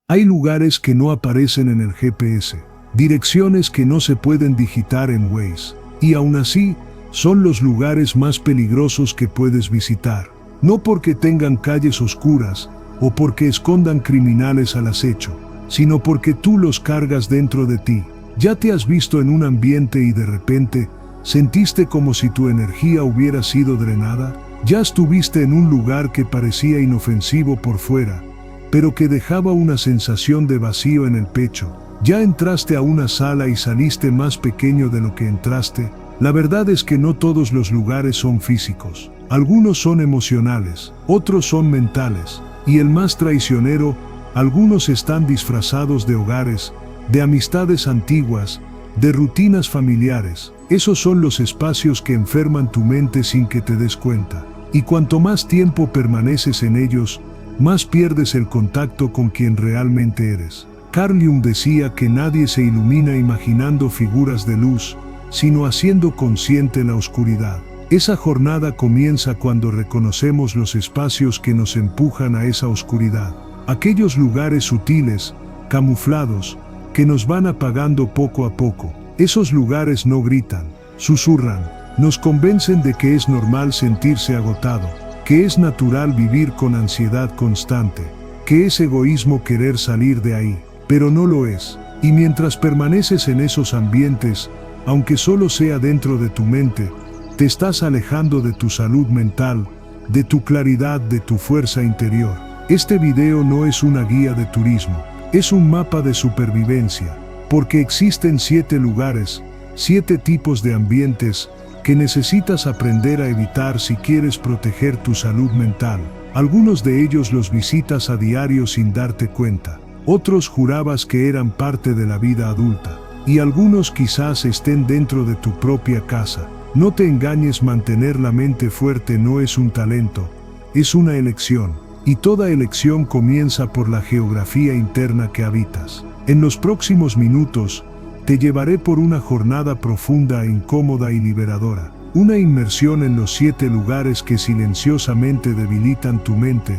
Hay lugares que no aparecen en el GPS, direcciones que no se pueden digitar en Waze, y aún así, son los lugares más peligrosos que puedes visitar. No porque tengan calles oscuras o porque escondan criminales al acecho, sino porque tú los cargas dentro de ti. Ya te has visto en un ambiente y de repente sentiste como si tu energía hubiera sido drenada. Ya estuviste en un lugar que parecía inofensivo por fuera, pero que dejaba una sensación de vacío en el pecho. Ya entraste a una sala y saliste más pequeño de lo que entraste. La verdad es que no todos los lugares son físicos. Algunos son emocionales, otros son mentales. Y el más traicionero, algunos están disfrazados de hogares, de amistades antiguas, de rutinas familiares. Esos son los espacios que enferman tu mente sin que te des cuenta. Y cuanto más tiempo permaneces en ellos, más pierdes el contacto con quien realmente eres. Carl Jung decía que nadie se ilumina imaginando figuras de luz, sino haciendo consciente la oscuridad. Esa jornada comienza cuando reconocemos los espacios que nos empujan a esa oscuridad. Aquellos lugares sutiles, camuflados, que nos van apagando poco a poco. Esos lugares no gritan, susurran, nos convencen de que es normal sentirse agotado, que es natural vivir con ansiedad constante, que es egoísmo querer salir de ahí, pero no lo es. Y mientras permaneces en esos ambientes, aunque solo sea dentro de tu mente, te estás alejando de tu salud mental, de tu claridad, de tu fuerza interior. Este video no es una guía de turismo, es un mapa de supervivencia, porque existen 7 lugares, 7 tipos de ambientes, que necesitas aprender a evitar si quieres proteger tu salud mental. Algunos de ellos los visitas a diario sin darte cuenta. Otros jurabas que eran parte de la vida adulta. Y algunos quizás estén dentro de tu propia casa. No te engañes, mantener la mente fuerte no es un talento, es una elección. Y toda elección comienza por la geografía interna que habitas. En los próximos minutos, te llevaré por una jornada profunda, incómoda y liberadora. Una inmersión en los 7 lugares que silenciosamente debilitan tu mente,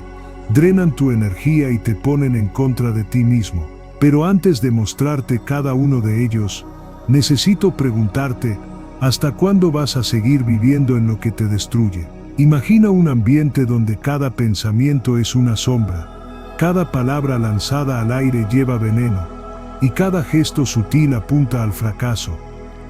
drenan tu energía y te ponen en contra de ti mismo. Pero antes de mostrarte cada uno de ellos, necesito preguntarte, ¿hasta cuándo vas a seguir viviendo en lo que te destruye? Imagina un ambiente donde cada pensamiento es una sombra, cada palabra lanzada al aire lleva veneno, y cada gesto sutil apunta al fracaso,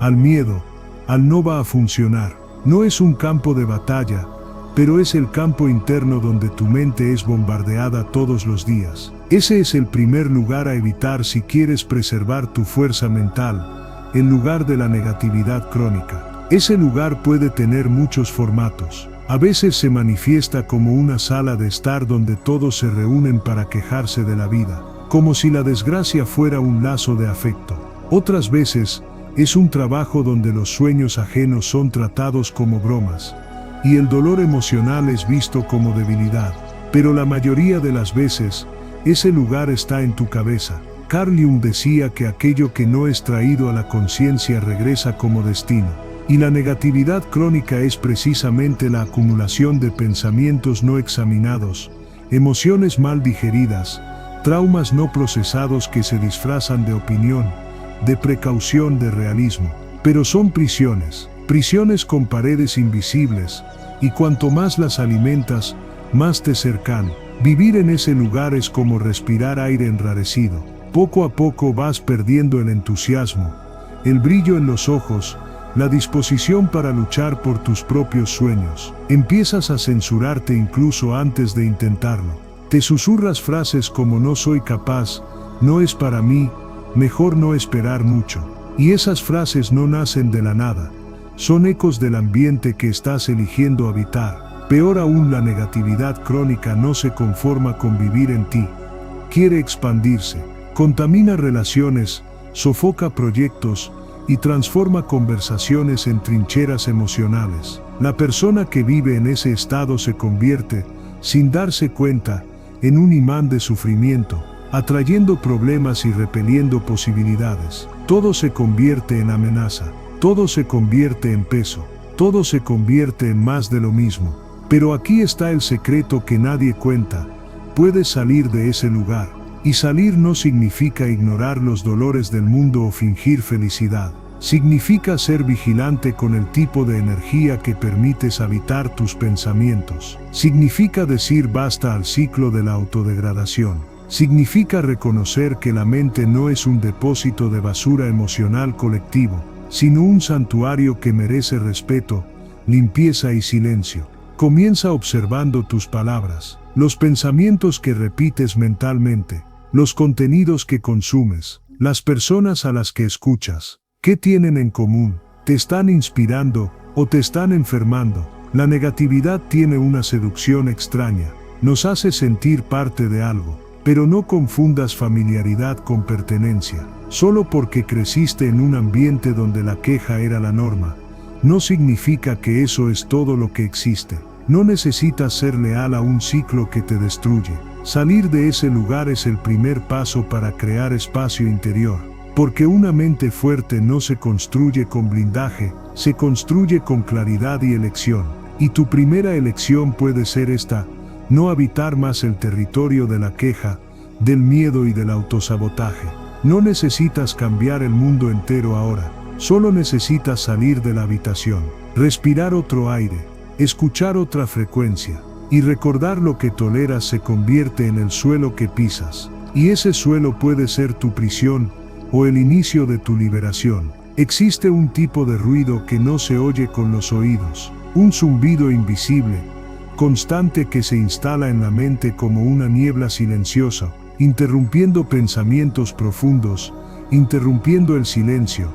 al miedo, al no va a funcionar. No es un campo de batalla, pero es el campo interno donde tu mente es bombardeada todos los días. Ese es el primer lugar a evitar si quieres preservar tu fuerza mental, el lugar de la negatividad crónica. Ese lugar puede tener muchos formatos. A veces se manifiesta como una sala de estar donde todos se reúnen para quejarse de la vida, como si la desgracia fuera un lazo de afecto. Otras veces, es un trabajo donde los sueños ajenos son tratados como bromas, y el dolor emocional es visto como debilidad. Pero la mayoría de las veces, ese lugar está en tu cabeza. Carl Jung decía que aquello que no es traído a la conciencia regresa como destino. Y la negatividad crónica es precisamente la acumulación de pensamientos no examinados, emociones mal digeridas, traumas no procesados que se disfrazan de opinión, de precaución, de realismo. Pero son prisiones, prisiones con paredes invisibles, y cuanto más las alimentas, más te cercan. Vivir en ese lugar es como respirar aire enrarecido. Poco a poco vas perdiendo el entusiasmo, el brillo en los ojos, la disposición para luchar por tus propios sueños. Empiezas a censurarte incluso antes de intentarlo. Te susurras frases como no soy capaz, no es para mí, mejor no esperar mucho. Y esas frases no nacen de la nada. Son ecos del ambiente que estás eligiendo habitar. Peor aún, la negatividad crónica no se conforma con vivir en ti. Quiere expandirse. Contamina relaciones, sofoca proyectos y transforma conversaciones en trincheras emocionales. La persona que vive en ese estado se convierte, sin darse cuenta, en un imán de sufrimiento, atrayendo problemas y repeliendo posibilidades. Todo se convierte en amenaza, todo se convierte en peso, todo se convierte en más de lo mismo. Pero aquí está el secreto que nadie cuenta: puedes salir de ese lugar. Y salir no significa ignorar los dolores del mundo o fingir felicidad. Significa ser vigilante con el tipo de energía que permites habitar tus pensamientos. Significa decir basta al ciclo de la autodegradación. Significa reconocer que la mente no es un depósito de basura emocional colectivo, sino un santuario que merece respeto, limpieza y silencio. Comienza observando tus palabras, los pensamientos que repites mentalmente, los contenidos que consumes, las personas a las que escuchas. ¿Qué tienen en común? ¿Te están inspirando o te están enfermando? La negatividad tiene una seducción extraña. Nos hace sentir parte de algo, pero no confundas familiaridad con pertenencia. Solo porque creciste en un ambiente donde la queja era la norma, no significa que eso es todo lo que existe. No necesitas ser leal a un ciclo que te destruye. Salir de ese lugar es el primer paso para crear espacio interior. Porque una mente fuerte no se construye con blindaje, se construye con claridad y elección. Y tu primera elección puede ser esta: no habitar más el territorio de la queja, del miedo y del autosabotaje. No necesitas cambiar el mundo entero ahora, solo necesitas salir de la habitación, respirar otro aire, escuchar otra frecuencia, y recordar lo que toleras se convierte en el suelo que pisas. Y ese suelo puede ser tu prisión, o el inicio de tu liberación. Existe un tipo de ruido que no se oye con los oídos, un zumbido invisible, constante que se instala en la mente como una niebla silenciosa, interrumpiendo pensamientos profundos, interrumpiendo el silencio,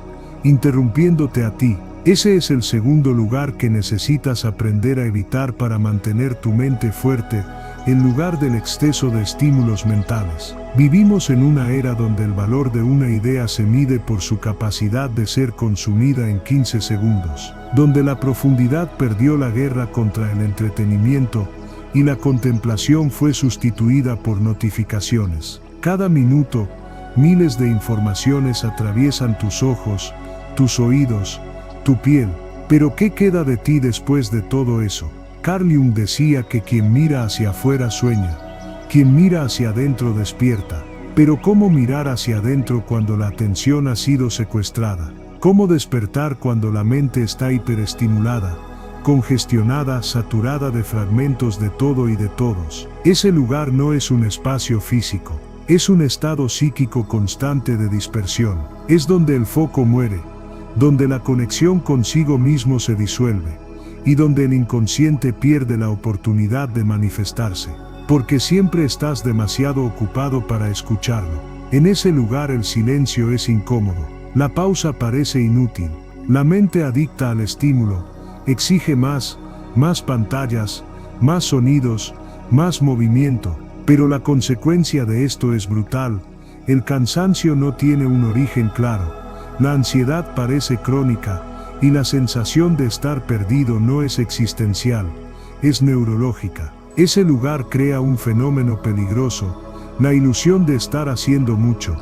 interrumpiéndote a ti. Ese es el segundo lugar que necesitas aprender a evitar para mantener tu mente fuerte, en lugar del exceso de estímulos mentales. Vivimos en una era donde el valor de una idea se mide por su capacidad de ser consumida en 15 segundos, donde la profundidad perdió la guerra contra el entretenimiento y la contemplación fue sustituida por notificaciones. Cada minuto, miles de informaciones atraviesan tus ojos, tus oídos, tu piel. Pero ¿qué queda de ti después de todo eso? Carl Jung decía que quien mira hacia afuera sueña, quien mira hacia adentro despierta. Pero ¿cómo mirar hacia adentro cuando la atención ha sido secuestrada? ¿Cómo despertar cuando la mente está hiperestimulada, congestionada, saturada de fragmentos de todo y de todos? Ese lugar no es un espacio físico, es un estado psíquico constante de dispersión. Es donde el foco muere, donde la conexión consigo mismo se disuelve, y donde el inconsciente pierde la oportunidad de manifestarse, porque siempre estás demasiado ocupado para escucharlo. En ese lugar el silencio es incómodo, la pausa parece inútil, la mente adicta al estímulo, exige más pantallas, más sonidos, más movimiento, pero la consecuencia de esto es brutal. El cansancio no tiene un origen claro, la ansiedad parece crónica, y la sensación de estar perdido no es existencial, es neurológica. Ese lugar crea un fenómeno peligroso, la ilusión de estar haciendo mucho,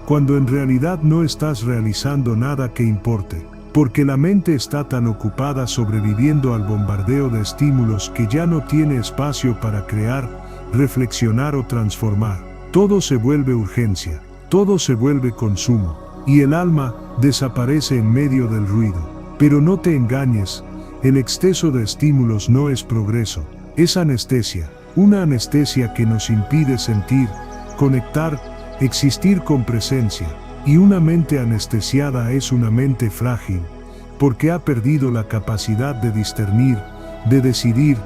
cuando en realidad no estás realizando nada que importe, porque la mente está tan ocupada sobreviviendo al bombardeo de estímulos que ya no tiene espacio para crear, reflexionar o transformar. Todo se vuelve urgencia, todo se vuelve consumo, y el alma desaparece en medio del ruido. Pero no te engañes, el exceso de estímulos no es progreso, es anestesia, una anestesia que nos impide sentir, conectar, existir con presencia, y una mente anestesiada es una mente frágil, porque ha perdido la capacidad de discernir, de decidir,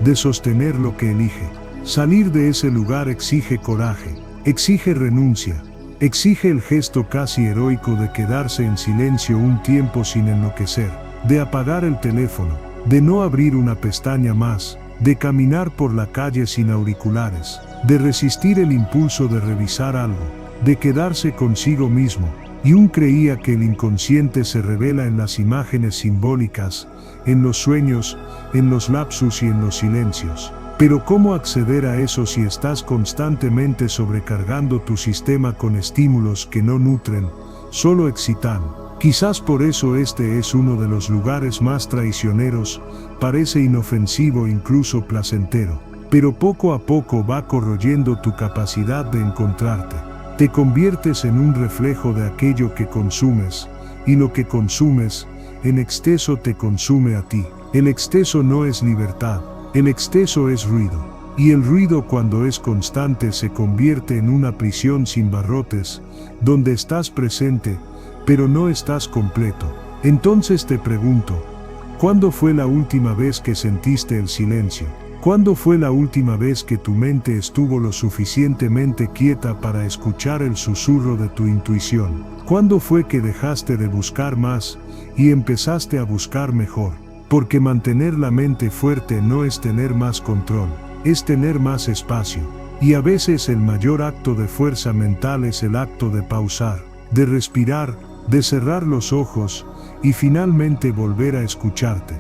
de sostener lo que elige. Salir de ese lugar exige coraje, exige renuncia, exige el gesto casi heroico de quedarse en silencio un tiempo sin enloquecer, de apagar el teléfono, de no abrir una pestaña más, de caminar por la calle sin auriculares, de resistir el impulso de revisar algo, de quedarse consigo mismo. Jung creía que el inconsciente se revela en las imágenes simbólicas, en los sueños, en los lapsus y en los silencios. Pero ¿cómo acceder a eso si estás constantemente sobrecargando tu sistema con estímulos que no nutren, solo excitan? Quizás por eso este es uno de los lugares más traicioneros, parece inofensivo e incluso placentero. pero poco a poco va corroyendo tu capacidad de encontrarte. Te conviertes en un reflejo de aquello que consumes, y lo que consumes, en exceso te consume a ti. El exceso no es libertad, el exceso es ruido. Y el ruido cuando es constante se convierte en una prisión sin barrotes, donde estás presente, pero no estás completo. Entonces te pregunto, ¿cuándo fue la última vez que sentiste el silencio? ¿Cuándo fue la última vez que tu mente estuvo lo suficientemente quieta para escuchar el susurro de tu intuición? ¿Cuándo fue que dejaste de buscar más y empezaste a buscar mejor? Porque mantener la mente fuerte no es tener más control, es tener más espacio. Y a veces el mayor acto de fuerza mental es el acto de pausar, de respirar, de cerrar los ojos y finalmente volver a escucharte.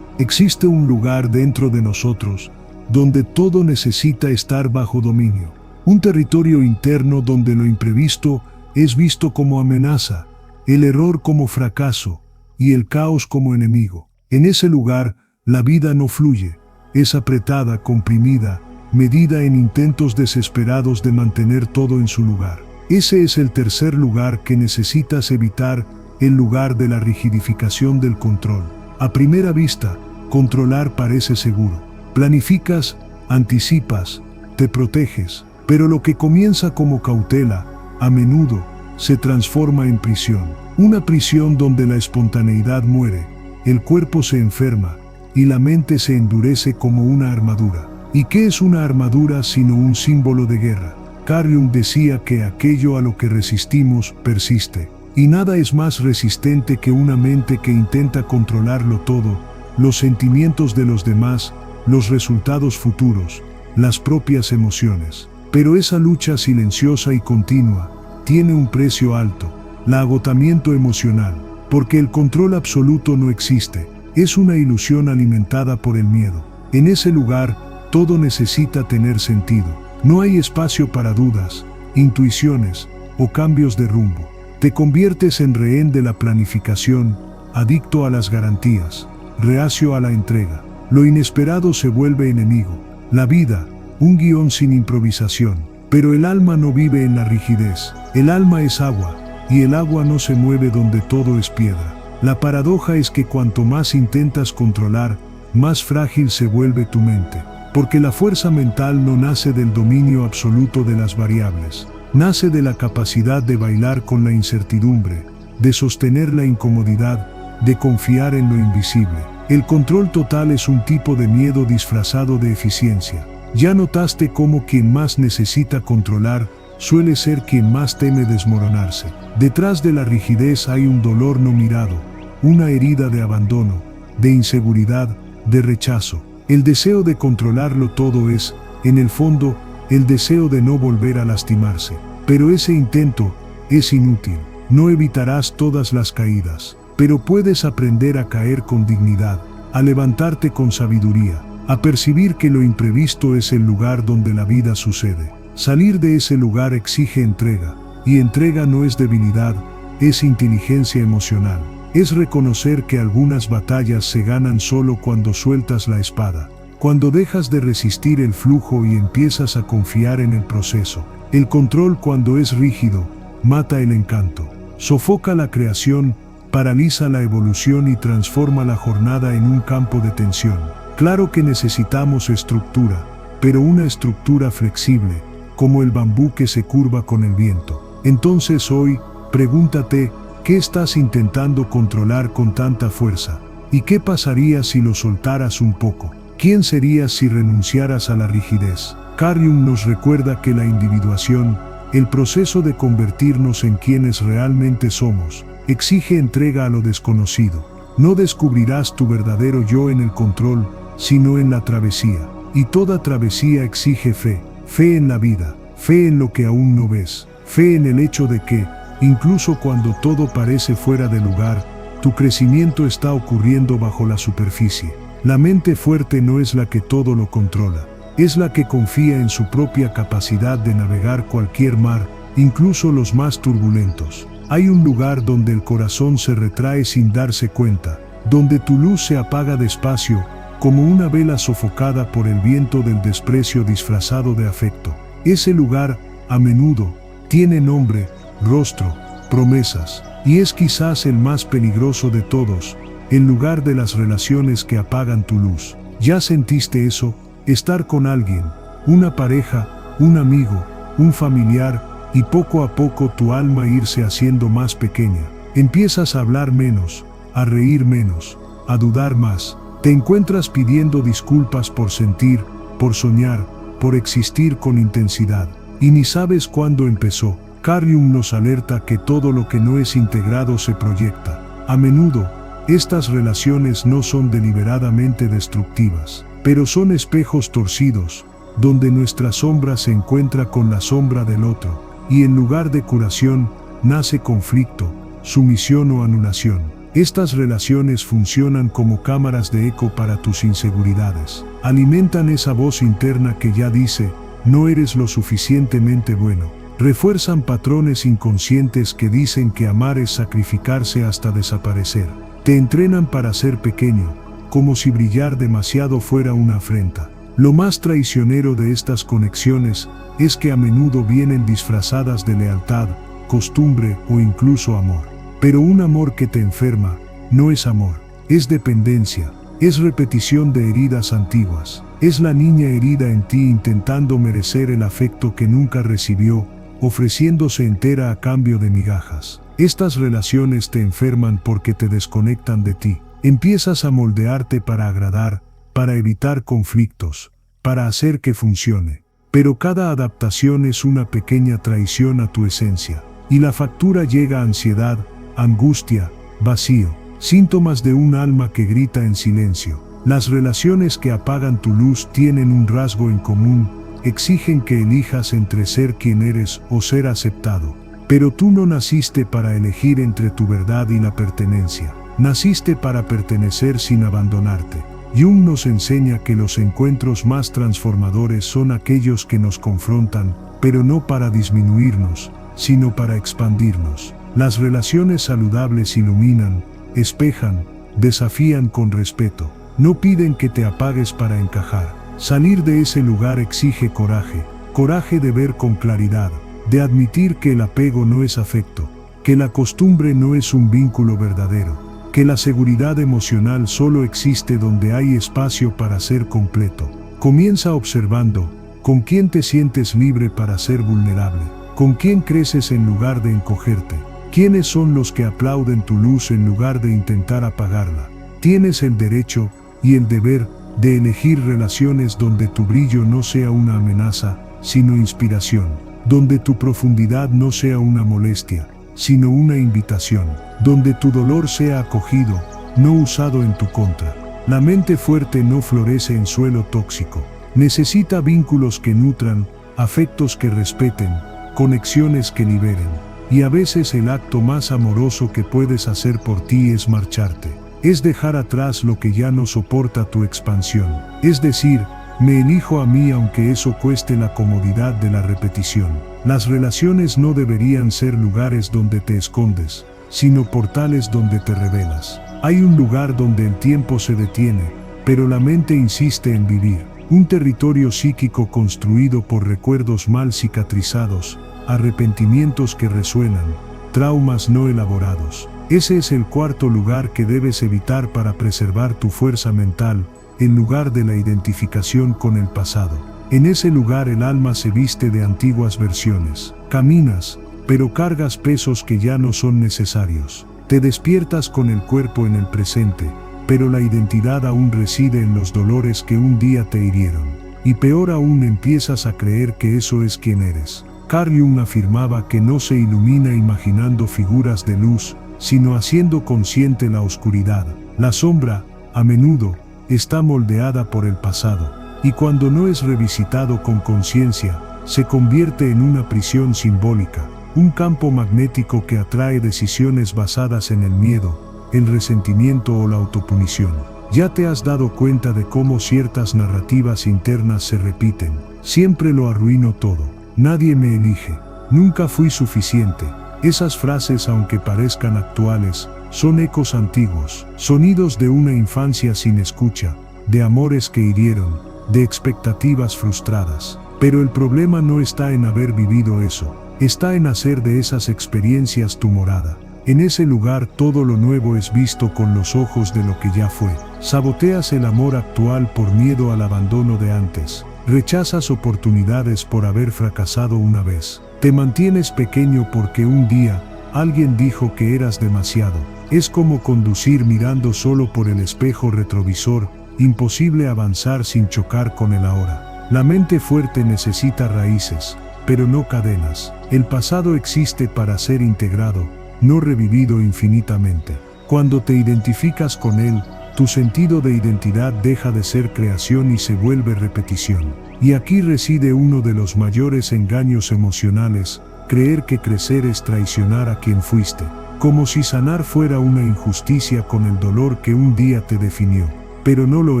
Existe un lugar dentro de nosotros donde todo necesita estar bajo dominio. Un territorio interno donde lo imprevisto es visto como amenaza, el error como fracaso y el caos como enemigo. En ese lugar, la vida no fluye, es apretada, comprimida, medida en intentos desesperados de mantener todo en su lugar. Ese es el tercer lugar que necesitas evitar, el lugar de la rigidificación del control. A primera vista, controlar parece seguro. Planificas, anticipas, te proteges, pero lo que comienza como cautela, a menudo, se transforma en prisión. Una prisión donde la espontaneidad muere, el cuerpo se enferma y la mente se endurece como una armadura. ¿Y qué es una armadura sino un símbolo de guerra? Carl Jung decía que aquello a lo que resistimos persiste, y nada es más resistente que una mente que intenta controlarlo todo, los sentimientos de los demás, los resultados futuros, las propias emociones. Pero esa lucha silenciosa y continua tiene un precio alto, el agotamiento emocional, porque el control absoluto no existe, es una ilusión alimentada por el miedo. En ese lugar, todo necesita tener sentido. No hay espacio para dudas, intuiciones o cambios de rumbo. Te conviertes en rehén de la planificación, adicto a las garantías, reacio a la entrega. Lo inesperado se vuelve enemigo. La vida, un guión sin improvisación. Pero el alma no vive en la rigidez. El alma es agua, y el agua no se mueve donde todo es piedra. La paradoja es que cuanto más intentas controlar, más frágil se vuelve tu mente. Porque la fuerza mental no nace del dominio absoluto de las variables. Nace de la capacidad de bailar con la incertidumbre, de sostener la incomodidad, de confiar en lo invisible. El control total es un tipo de miedo disfrazado de eficiencia. ¿Ya notaste cómo quien más necesita controlar suele ser quien más teme desmoronarse? Detrás de la rigidez hay un dolor no mirado, una herida de abandono, de inseguridad, de rechazo. El deseo de controlarlo todo es, en el fondo, el deseo de no volver a lastimarse. Pero ese intento es inútil. No evitarás todas las caídas, pero puedes aprender a caer con dignidad, a levantarte con sabiduría, a percibir que lo imprevisto es el lugar donde la vida sucede. Salir de ese lugar exige entrega, y entrega no es debilidad, es inteligencia emocional. Es reconocer que algunas batallas se ganan solo cuando sueltas la espada, cuando dejas de resistir el flujo y empiezas a confiar en el proceso. El control, cuando es rígido, mata el encanto, sofoca la creación, paraliza la evolución y transforma la jornada en un campo de tensión. Claro que necesitamos estructura, pero una estructura flexible, como el bambú que se curva con el viento. Entonces hoy, pregúntate, ¿qué estás intentando controlar con tanta fuerza? ¿Y qué pasaría si lo soltaras un poco? ¿Quién serías si renunciaras a la rigidez? Carl Jung nos recuerda que la individuación, el proceso de convertirnos en quienes realmente somos, exige entrega a lo desconocido. No descubrirás tu verdadero yo en el control, sino en la travesía. Y toda travesía exige fe, fe en la vida, fe en lo que aún no ves, fe en el hecho de que, incluso cuando todo parece fuera de lugar, tu crecimiento está ocurriendo bajo la superficie. La mente fuerte no es la que todo lo controla, es la que confía en su propia capacidad de navegar cualquier mar, incluso los más turbulentos. Hay un lugar donde el corazón se retrae sin darse cuenta, donde tu luz se apaga despacio como una vela sofocada por el viento del desprecio disfrazado de afecto. Ese lugar, a menudo, tiene nombre, rostro, promesas, y es quizás el más peligroso de todos, el lugar de las relaciones que apagan tu luz. ¿Ya sentiste eso? Estar con alguien, una pareja, un amigo, un familiar, y poco a poco tu alma irse haciendo más pequeña. Empiezas a hablar menos, a reír menos, a dudar más. Te encuentras pidiendo disculpas por sentir, por soñar, por existir con intensidad. Y ni sabes cuándo empezó. Carl Jung nos alerta que todo lo que no es integrado se proyecta. A menudo, estas relaciones no son deliberadamente destructivas, pero son espejos torcidos, donde nuestra sombra se encuentra con la sombra del otro, y en lugar de curación, nace conflicto, sumisión o anulación. Estas relaciones funcionan como cámaras de eco para tus inseguridades. Alimentan esa voz interna que ya dice, no eres lo suficientemente bueno. Refuerzan patrones inconscientes que dicen que amar es sacrificarse hasta desaparecer. Te entrenan para ser pequeño, como si brillar demasiado fuera una afrenta. Lo más traicionero de estas conexiones es que a menudo vienen disfrazadas de lealtad, costumbre o incluso amor. Pero un amor que te enferma no es amor, es dependencia, es repetición de heridas antiguas, es la niña herida en ti intentando merecer el afecto que nunca recibió, ofreciéndose entera a cambio de migajas. Estas relaciones te enferman porque te desconectan de ti. Empiezas a moldearte para agradar, para evitar conflictos, para hacer que funcione. Pero cada adaptación es una pequeña traición a tu esencia. Y la factura llega a ansiedad, angustia, vacío, síntomas de un alma que grita en silencio. Las relaciones que apagan tu luz tienen un rasgo en común, exigen que elijas entre ser quien eres o ser aceptado. Pero tú no naciste para elegir entre tu verdad y la pertenencia. Naciste para pertenecer sin abandonarte. Jung nos enseña que los encuentros más transformadores son aquellos que nos confrontan, pero no para disminuirnos, sino para expandirnos. Las relaciones saludables iluminan, espejan, desafían con respeto. No piden que te apagues para encajar. Salir de ese lugar exige coraje, coraje de ver con claridad, de admitir que el apego no es afecto, que la costumbre no es un vínculo verdadero, que la seguridad emocional solo existe donde hay espacio para ser completo. Comienza observando, con quién te sientes libre para ser vulnerable, con quién creces en lugar de encogerte. ¿Quiénes son los que aplauden tu luz en lugar de intentar apagarla? Tienes el derecho y el deber de elegir relaciones donde tu brillo no sea una amenaza, sino inspiración, donde tu profundidad no sea una molestia, sino una invitación, donde tu dolor sea acogido, no usado en tu contra. La mente fuerte no florece en suelo tóxico. Necesita vínculos que nutran, afectos que respeten, conexiones que liberen. Y a veces el acto más amoroso que puedes hacer por ti es marcharte. Es dejar atrás lo que ya no soporta tu expansión. Es decir, me elijo a mí aunque eso cueste la comodidad de la repetición. Las relaciones no deberían ser lugares donde te escondes, sino portales donde te revelas. Hay un lugar donde el tiempo se detiene, pero la mente insiste en vivir. Un territorio psíquico construido por recuerdos mal cicatrizados, arrepentimientos que resuenan, traumas no elaborados. Ese es el cuarto lugar que debes evitar para preservar tu fuerza mental, en lugar de la identificación con el pasado. En ese lugar el alma se viste de antiguas versiones. Caminas, pero cargas pesos que ya no son necesarios. Te despiertas con el cuerpo en el presente, pero la identidad aún reside en los dolores que un día te hirieron. Y peor aún, empiezas a creer que eso es quien eres. Carl Jung afirmaba que no se ilumina imaginando figuras de luz, sino haciendo consciente la oscuridad. La sombra, a menudo, está moldeada por el pasado, y cuando no es revisitado con conciencia, se convierte en una prisión simbólica, un campo magnético que atrae decisiones basadas en el miedo, el resentimiento o la autopunición. Ya te has dado cuenta de cómo ciertas narrativas internas se repiten. Siempre lo arruino todo. Nadie me elige. Nunca fui suficiente. Esas frases, aunque parezcan actuales, son ecos antiguos, sonidos de una infancia sin escucha, de amores que hirieron, de expectativas frustradas. Pero el problema no está en haber vivido eso, está en hacer de esas experiencias tu morada. En ese lugar todo lo nuevo es visto con los ojos de lo que ya fue. Saboteas el amor actual por miedo al abandono de antes. Rechazas oportunidades por haber fracasado una vez. Te mantienes pequeño porque un día alguien dijo que eras demasiado. Es como conducir mirando solo por el espejo retrovisor, imposible avanzar sin chocar con el ahora. La mente fuerte necesita raíces, pero no cadenas. El pasado existe para ser integrado, no revivido infinitamente. Cuando te identificas con él, tu sentido de identidad deja de ser creación y se vuelve repetición. Y aquí reside uno de los mayores engaños emocionales, creer que crecer es traicionar a quien fuiste, como si sanar fuera una injusticia con el dolor que un día te definió. Pero no lo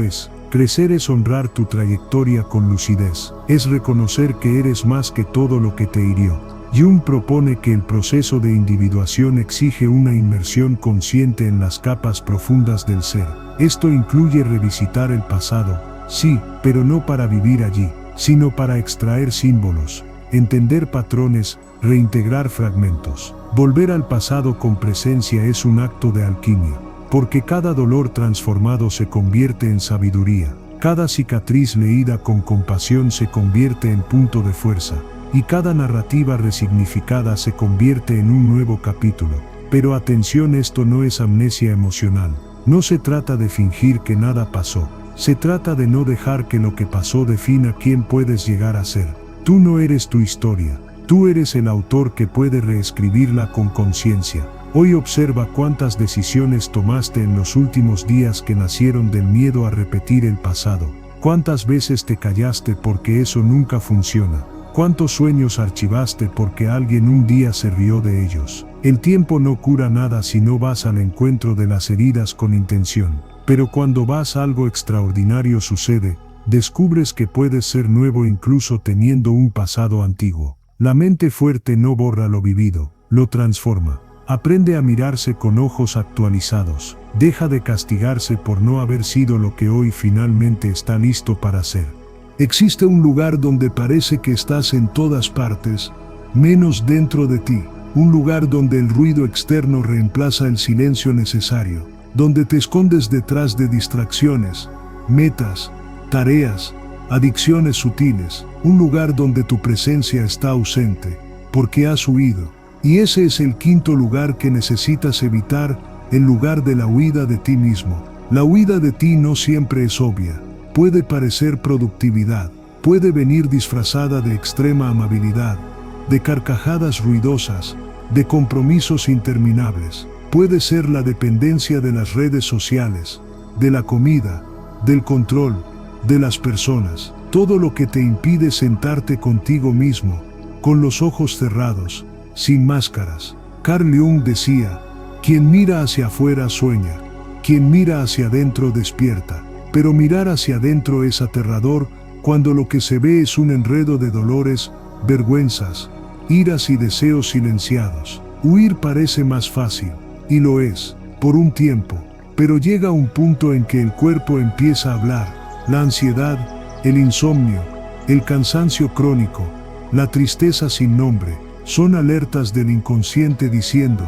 es. Crecer es honrar tu trayectoria con lucidez, es reconocer que eres más que todo lo que te hirió. Jung propone que el proceso de individuación exige una inmersión consciente en las capas profundas del ser. Esto incluye revisitar el pasado, sí, pero no para vivir allí, sino para extraer símbolos, entender patrones, reintegrar fragmentos. Volver al pasado con presencia es un acto de alquimia, porque cada dolor transformado se convierte en sabiduría, cada cicatriz leída con compasión se convierte en punto de fuerza, y cada narrativa resignificada se convierte en un nuevo capítulo. Pero atención, esto no es amnesia emocional. No se trata de fingir que nada pasó. Se trata de no dejar que lo que pasó defina quién puedes llegar a ser. Tú no eres tu historia. Tú eres el autor que puede reescribirla con conciencia. Hoy observa cuántas decisiones tomaste en los últimos días que nacieron del miedo a repetir el pasado. Cuántas veces te callaste porque eso nunca funciona. ¿Cuántos sueños archivaste porque alguien un día se rió de ellos? El tiempo no cura nada si no vas al encuentro de las heridas con intención. Pero cuando vas, algo extraordinario sucede. Descubres que puedes ser nuevo incluso teniendo un pasado antiguo. La mente fuerte no borra lo vivido, lo transforma. Aprende a mirarse con ojos actualizados. Deja de castigarse por no haber sido lo que hoy finalmente está listo para ser. Existe un lugar donde parece que estás en todas partes, menos dentro de ti. Un lugar donde el ruido externo reemplaza el silencio necesario. Donde te escondes detrás de distracciones, metas, tareas, adicciones sutiles. Un lugar donde tu presencia está ausente, porque has huido. Y ese es el quinto lugar que necesitas evitar, el lugar de la huida de ti mismo. La huida de ti no siempre es obvia. Puede parecer productividad, puede venir disfrazada de extrema amabilidad, de carcajadas ruidosas, de compromisos interminables. Puede ser la dependencia de las redes sociales, de la comida, del control, de las personas. Todo lo que te impide sentarte contigo mismo, con los ojos cerrados, sin máscaras. Carl Jung decía, quien mira hacia afuera sueña, quien mira hacia adentro despierta. Pero mirar hacia adentro es aterrador cuando lo que se ve es un enredo de dolores, vergüenzas, iras y deseos silenciados. Huir parece más fácil, y lo es, por un tiempo, pero llega un punto en que el cuerpo empieza a hablar. La ansiedad, el insomnio, el cansancio crónico, la tristeza sin nombre, son alertas del inconsciente diciendo,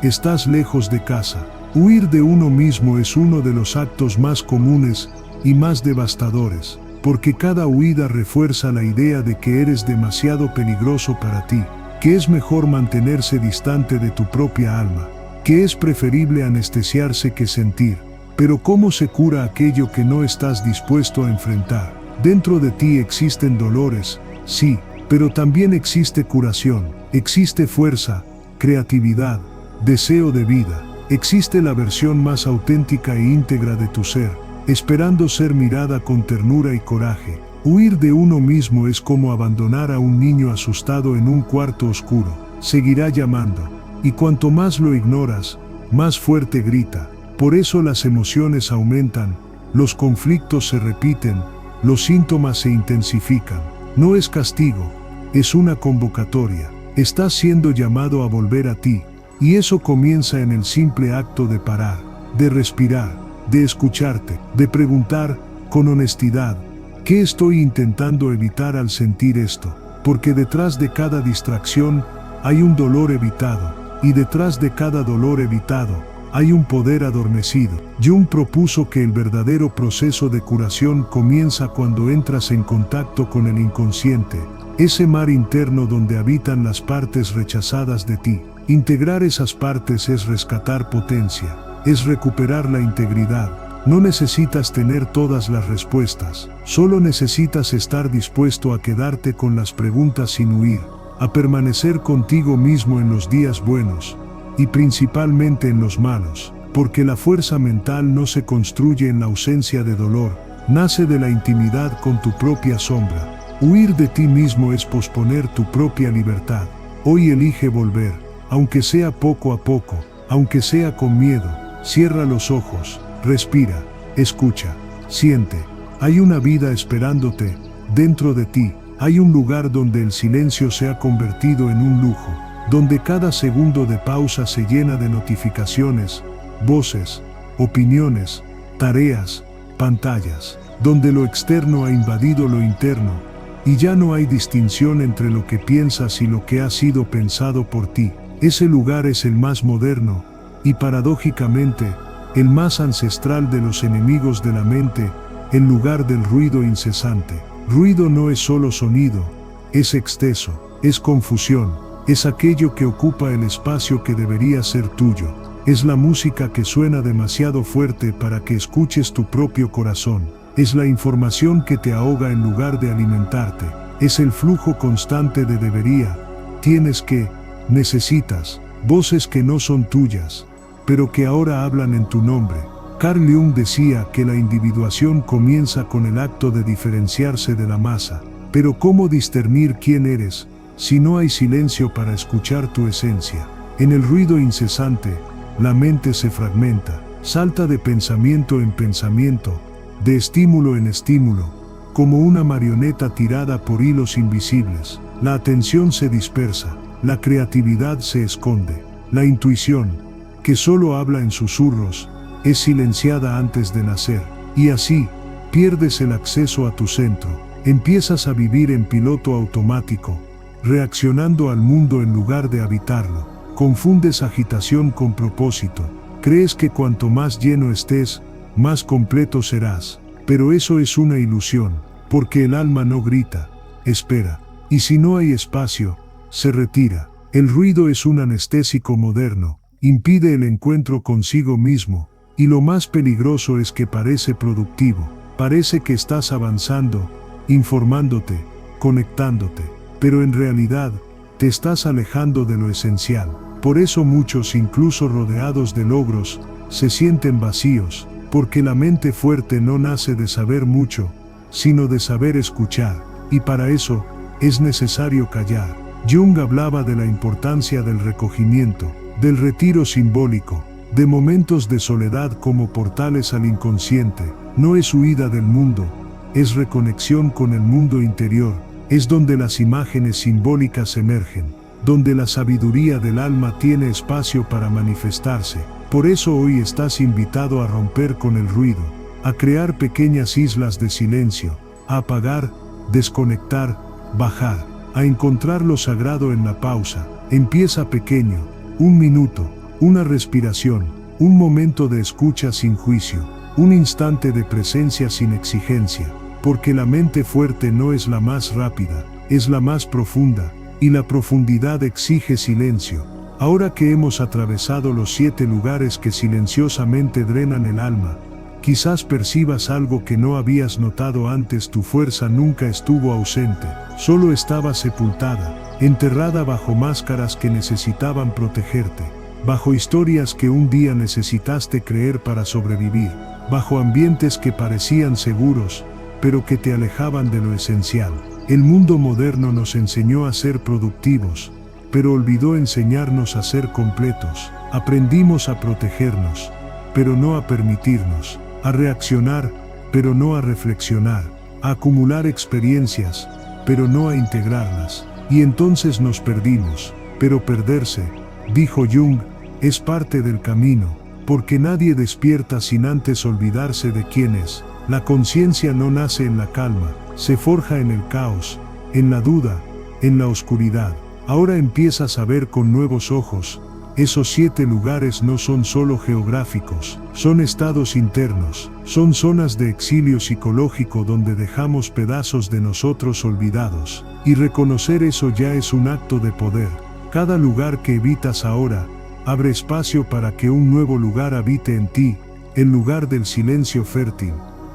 estás lejos de casa. Huir de uno mismo es uno de los actos más comunes y más devastadores, porque cada huida refuerza la idea de que eres demasiado peligroso para ti, que es mejor mantenerse distante de tu propia alma, que es preferible anestesiarse que sentir. Pero ¿cómo se cura aquello que no estás dispuesto a enfrentar? Dentro de ti existen dolores, sí, pero también existe curación, existe fuerza, creatividad, deseo de vida. Existe la versión más auténtica e íntegra de tu ser, esperando ser mirada con ternura y coraje. Huir de uno mismo es como abandonar a un niño asustado en un cuarto oscuro. Seguirá llamando, y cuanto más lo ignoras, más fuerte grita. Por eso las emociones aumentan, los conflictos se repiten, los síntomas se intensifican. No es castigo, es una convocatoria. Estás siendo llamado a volver a ti. Y eso comienza en el simple acto de parar, de respirar, de escucharte, de preguntar, con honestidad, ¿qué estoy intentando evitar al sentir esto? Porque detrás de cada distracción hay un dolor evitado, y detrás de cada dolor evitado hay un poder adormecido. Jung propuso que el verdadero proceso de curación comienza cuando entras en contacto con el inconsciente, ese mar interno donde habitan las partes rechazadas de ti. Integrar esas partes es rescatar potencia, es recuperar la integridad. No necesitas tener todas las respuestas, solo necesitas estar dispuesto a quedarte con las preguntas sin huir, a permanecer contigo mismo en los días buenos, y principalmente en los malos, porque la fuerza mental no se construye en la ausencia de dolor, nace de la intimidad con tu propia sombra. Huir de ti mismo es posponer tu propia libertad. Hoy elige volver, aunque sea poco a poco, aunque sea con miedo. Cierra los ojos, respira, escucha, siente. Hay una vida esperándote, dentro de ti. Hay un lugar donde el silencio se ha convertido en un lujo, donde cada segundo de pausa se llena de notificaciones, voces, opiniones, tareas, pantallas, donde lo externo ha invadido lo interno, y ya no hay distinción entre lo que piensas y lo que ha sido pensado por ti. Ese lugar es el más moderno, y paradójicamente, el más ancestral de los enemigos de la mente, el lugar del ruido incesante. Ruido no es solo sonido, es exceso, es confusión, es aquello que ocupa el espacio que debería ser tuyo. Es la música que suena demasiado fuerte para que escuches tu propio corazón. Es la información que te ahoga en lugar de alimentarte. Es el flujo constante de debería, tienes que, necesitas, voces que no son tuyas, pero que ahora hablan en tu nombre. Carl Jung decía que la individuación comienza con el acto de diferenciarse de la masa. Pero ¿cómo discernir quién eres si no hay silencio para escuchar tu esencia? En el ruido incesante, la mente se fragmenta, salta de pensamiento en pensamiento, de estímulo en estímulo, como una marioneta tirada por hilos invisibles. La atención se dispersa, la creatividad se esconde, la intuición, que solo habla en susurros, es silenciada antes de nacer, y así, pierdes el acceso a tu centro, empiezas a vivir en piloto automático, reaccionando al mundo en lugar de habitarlo, confundes agitación con propósito, crees que cuanto más lleno estés, más completo serás, pero eso es una ilusión, porque el alma no grita, espera, y si no hay espacio, se retira. El ruido es un anestésico moderno, impide el encuentro consigo mismo, y lo más peligroso es que parece productivo, parece que estás avanzando, informándote, conectándote, pero en realidad, te estás alejando de lo esencial. Por eso muchos, incluso rodeados de logros, se sienten vacíos, porque la mente fuerte no nace de saber mucho, sino de saber escuchar, y para eso, es necesario callar. Jung hablaba de la importancia del recogimiento, del retiro simbólico, de momentos de soledad como portales al inconsciente. No es huida del mundo, es reconexión con el mundo interior, es donde las imágenes simbólicas emergen, donde la sabiduría del alma tiene espacio para manifestarse. Por eso hoy estás invitado a romper con el ruido, a crear pequeñas islas de silencio, a apagar, desconectar, bajar, a encontrar lo sagrado en la pausa. Empieza pequeño, 1 minuto, una respiración, un momento de escucha sin juicio, un instante de presencia sin exigencia, porque la mente fuerte no es la más rápida, es la más profunda, y la profundidad exige silencio. Ahora que hemos atravesado los 7 lugares que silenciosamente drenan el alma, quizás percibas algo que no habías notado antes. Tu fuerza nunca estuvo ausente, solo estaba sepultada, enterrada bajo máscaras que necesitaban protegerte, bajo historias que un día necesitaste creer para sobrevivir, bajo ambientes que parecían seguros, pero que te alejaban de lo esencial. El mundo moderno nos enseñó a ser productivos, pero olvidó enseñarnos a ser completos. Aprendimos a protegernos, pero no a permitirnos, a reaccionar, pero no a reflexionar, a acumular experiencias, pero no a integrarlas. Y entonces nos perdimos. Pero perderse, dijo Jung, es parte del camino, porque nadie despierta sin antes olvidarse de quién es. La conciencia no nace en la calma, se forja en el caos, en la duda, en la oscuridad. Ahora empiezas a ver con nuevos ojos. Esos 7 lugares no son solo geográficos, son estados internos, son zonas de exilio psicológico donde dejamos pedazos de nosotros olvidados. Y reconocer eso ya es un acto de poder. Cada lugar que evitas ahora, abre espacio para que un nuevo lugar habite en ti, el lugar del silencio fértil,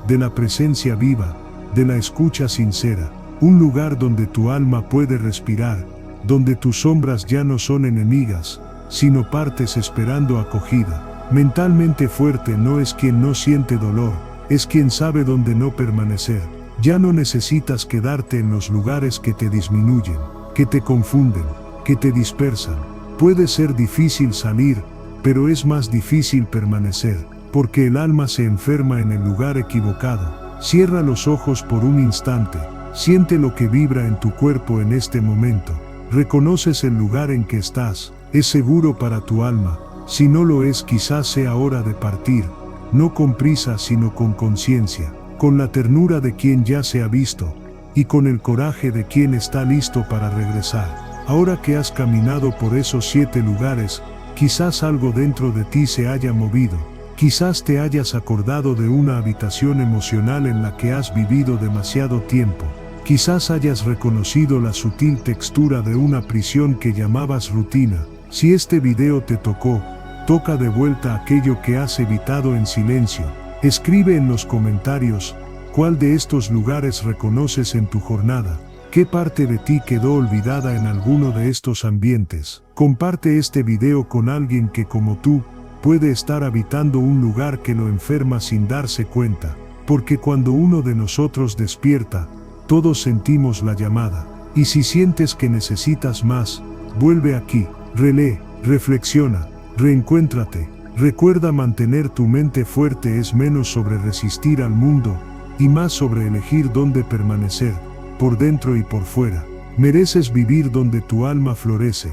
de la presencia viva, de la escucha sincera. Un lugar donde tu alma puede respirar, donde tus sombras ya no son enemigas, sino partes esperando acogida. Mentalmente fuerte no es quien no siente dolor, es quien sabe dónde no permanecer. Ya no necesitas quedarte en los lugares que te disminuyen, que te confunden, que te dispersan. Puede ser difícil salir, pero es más difícil permanecer, porque el alma se enferma en el lugar equivocado. Cierra los ojos por un instante, siente lo que vibra en tu cuerpo en este momento. Reconoces el lugar en que estás. Es seguro para tu alma. Si no lo es, quizás sea hora de partir, no con prisa sino con conciencia, con la ternura de quien ya se ha visto, y con el coraje de quien está listo para regresar. Ahora que has caminado por esos 7 lugares, quizás algo dentro de ti se haya movido, quizás te hayas acordado de una habitación emocional en la que has vivido demasiado tiempo. Quizás hayas reconocido la sutil textura de una prisión que llamabas rutina. Si este video te tocó, toca de vuelta aquello que has evitado en silencio. Escribe en los comentarios, ¿cuál de estos lugares reconoces en tu jornada? ¿Qué parte de ti quedó olvidada en alguno de estos ambientes? Comparte este video con alguien que como tú, puede estar habitando un lugar que lo enferma sin darse cuenta. Porque cuando uno de nosotros despierta, todos sentimos la llamada. Y si sientes que necesitas más, vuelve aquí. Relee, reflexiona, reencuéntrate. Recuerda, mantener tu mente fuerte es menos sobre resistir al mundo y más sobre elegir dónde permanecer, por dentro y por fuera. Mereces vivir donde tu alma florece.